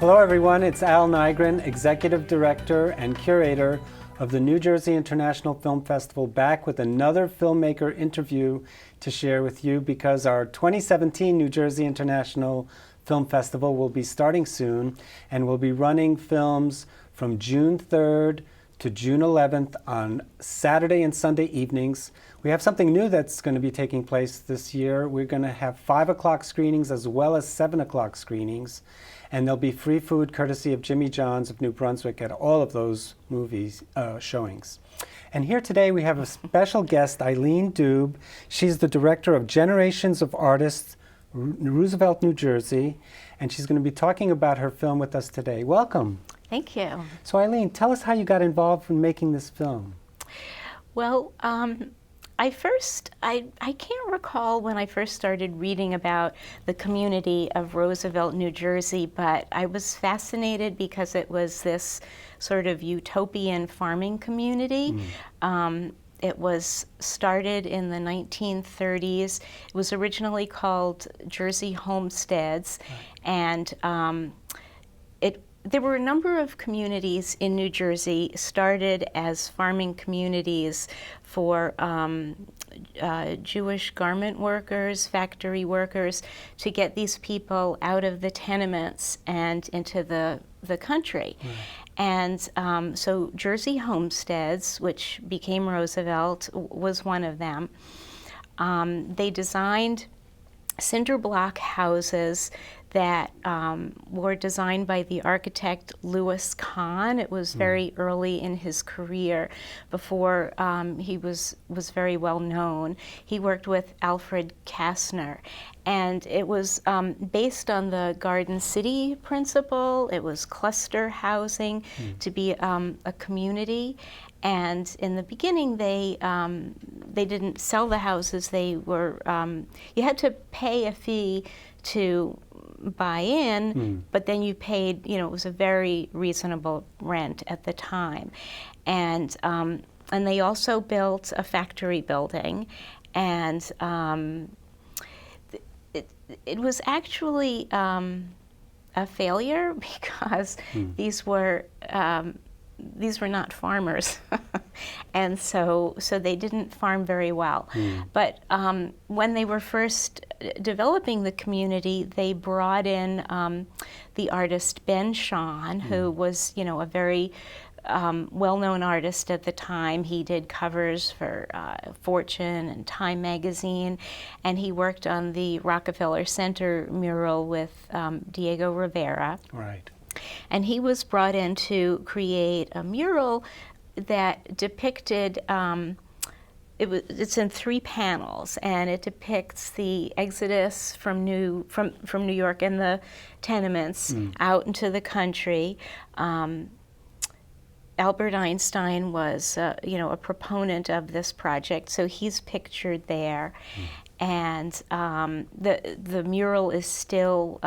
Hello everyone, it's Al Nigrin, Executive Director and Curator of the New Jersey International Film Festival, back with another filmmaker interview to share with you because our 2017 New Jersey International Film Festival will be starting soon and will be running films from June 3rd to June 11th on Saturday and Sunday evenings. We have something new that's going to be taking place this year. We're going to have 5 o'clock screenings as well as 7 o'clock screenings. And there'll be free food courtesy of Jimmy John's of New Brunswick at all of those movies showings. And here today we have a special guest, Ilene Dube. She's the director of Generations of Artists, Roosevelt, New Jersey, and she's going to be talking about her film with us today. Welcome. Thank you. So Ilene, tell us how you got involved in making this film. Well, I can't recall when I first started reading about the community of Roosevelt, New Jersey, but I was fascinated because it was this sort of utopian farming community. It was started in the 1930s. It was originally called Jersey Homesteads, and there were a number of communities in New Jersey started as farming communities for Jewish garment workers, factory workers, to get these people out of the tenements and into the country. And so Jersey Homesteads, which became Roosevelt, was one of them. They designed cinder block houses that were designed by the architect Louis Kahn. It was very early in his career, before he was very well known. He worked with Alfred Kastner, and it was based on the Garden City principle. It was cluster housing to be a community. And in the beginning, they didn't sell the houses. They were you had to pay a fee to buy in, but then you paid. It was a very reasonable rent at the time, and they also built a factory building, and it was actually a failure because these were not farmers, and so they didn't farm very well. But when they were first developing the community, they brought in the artist Ben Shahn, who was, a very well-known artist at the time. He did covers for Fortune and Time magazine, and he worked on the Rockefeller Center mural with Diego Rivera. Right. And he was brought in to create a mural that depicted, it's in 3 panels, and it depicts the exodus from New York and the tenements out into the country. Albert Einstein was, a proponent of this project, so he's pictured there. And the mural is still,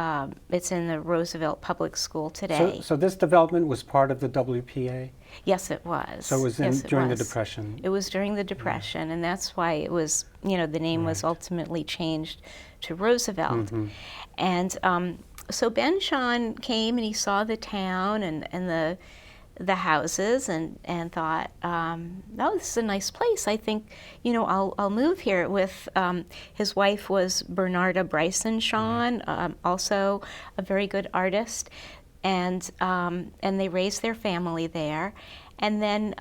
it's in the Roosevelt Public School today. So this development was part of the WPA? Yes, it was. So it was during the Depression? It was during the Depression, and that's why it was, the name was ultimately changed to Roosevelt. And so Ben Shahn came and he saw the town and the houses and thought, oh, this is a nice place. I think, I'll move here. With his wife was Bernarda Bryson Shahn, also a very good artist, and they raised their family there. And then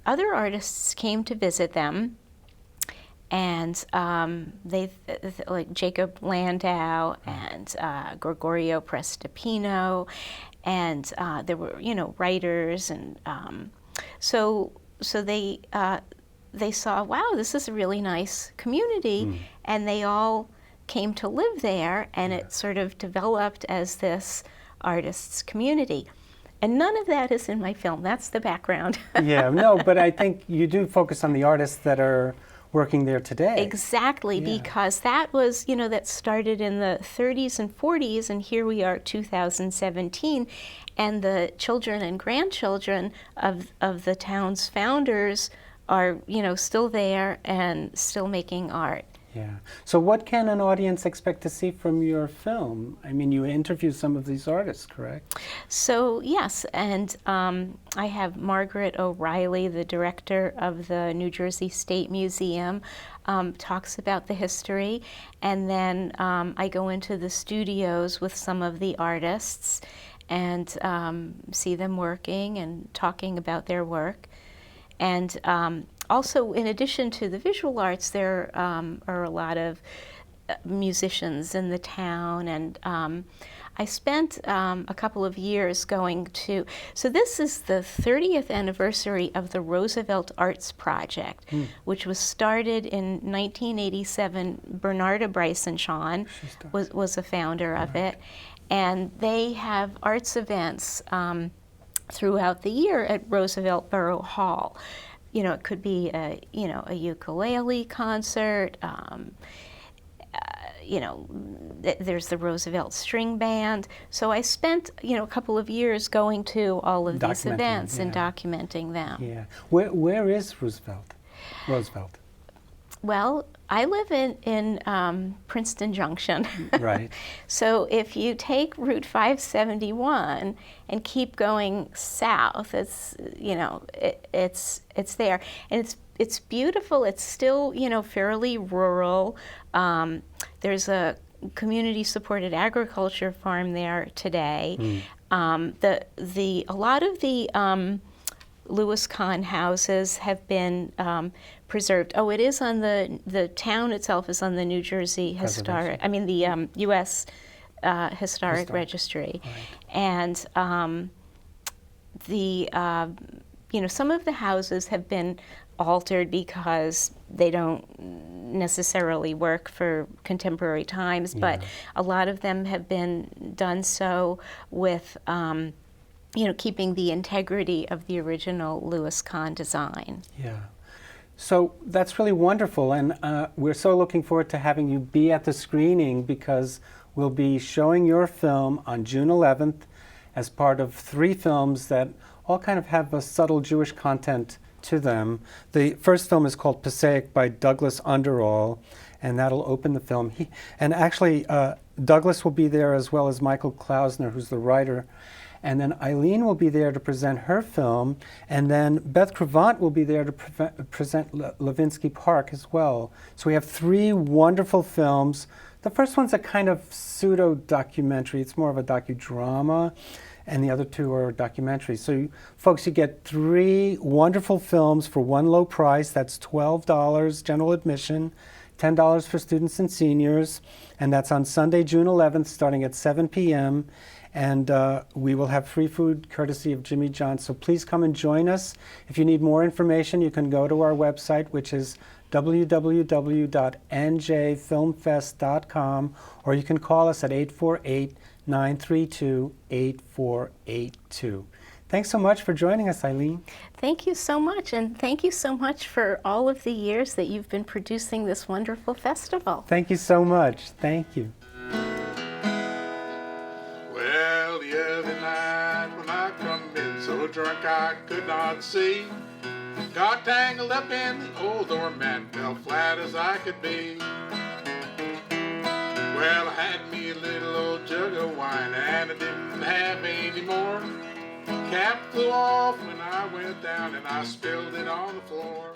other artists came to visit them, and they like Jacob Landau and Gregorio Prestipino. And there were, writers, and so they saw, wow, this is a really nice community, and they all came to live there, and it sort of developed as this artists' community. And none of that is in my film. That's the background. Yeah, no, but I think you do focus on the artists that are working there today. Exactly, because that was, that started in the 30s and 40s, and here we are, 2017, and the children and grandchildren of the town's founders are, still there and still making art. Yeah. So what can an audience expect to see from your film? I mean, you interview some of these artists, correct? So yes, and I have Margaret O'Reilly, the director of the New Jersey State Museum, talks about the history, and then I go into the studios with some of the artists and see them working and talking about their work. And also, in addition to the visual arts, there are a lot of musicians in the town, and I spent a couple of years going to, so this is the 30th anniversary of the Roosevelt Arts Project, which was started in 1987. Bernarda Bryson-Shawn was a founder of it, and they have arts events throughout the year at Roosevelt Borough Hall. You know, it could be a ukulele concert. There's the Roosevelt String Band. So I spent, a couple of years going to all of these events and documenting them. Yeah. Where is Roosevelt? Well, I live in Princeton Junction. Right. So if you take Route 571 and keep going south, it's there, and it's beautiful. It's still fairly rural. There's a community-supported agriculture farm there today. A lot of the Louis Kahn houses have been preserved. Oh, it is on the town itself is on the New Jersey Historic, the U.S. Historic Registry. Right. And some of the houses have been altered because they don't necessarily work for contemporary times, but a lot of them have been done so with keeping the integrity of the original Louis Kahn design. Yeah. So that's really wonderful, and we're so looking forward to having you be at the screening, because we'll be showing your film on June 11th as part of 3 films that all kind of have a subtle Jewish content to them. The first film is called Passaic by Douglas Underall, and that'll open the film. Actually, Douglas will be there, as well as Michael Klausner, who's the writer. And then Ilene will be there to present her film, and then Beth Cravant will be there to present Levinsky Park as well. So we have 3 wonderful films. The first one's a kind of pseudo-documentary. It's more of a docudrama, and the other 2 are documentaries. So folks, you get 3 wonderful films for one low price. That's $12 general admission, $10 for students and seniors, and that's on Sunday, June 11th, starting at 7 p.m., and we will have free food courtesy of Jimmy John's. So please come and join us. If you need more information, you can go to our website, which is www.njfilmfest.com, or you can call us at 848-932-8482. Thanks so much for joining us, Ilene. Thank you so much, and thank you so much for all of the years that you've been producing this wonderful festival. Thank you so much. Thank you. Well, the other night when I come in so drunk I could not see, got tangled up in the old doormat, fell flat as I could be. Well, I had me a little old jug of wine and I didn't have any more. Cap flew off when I went down and I spilled it on the floor.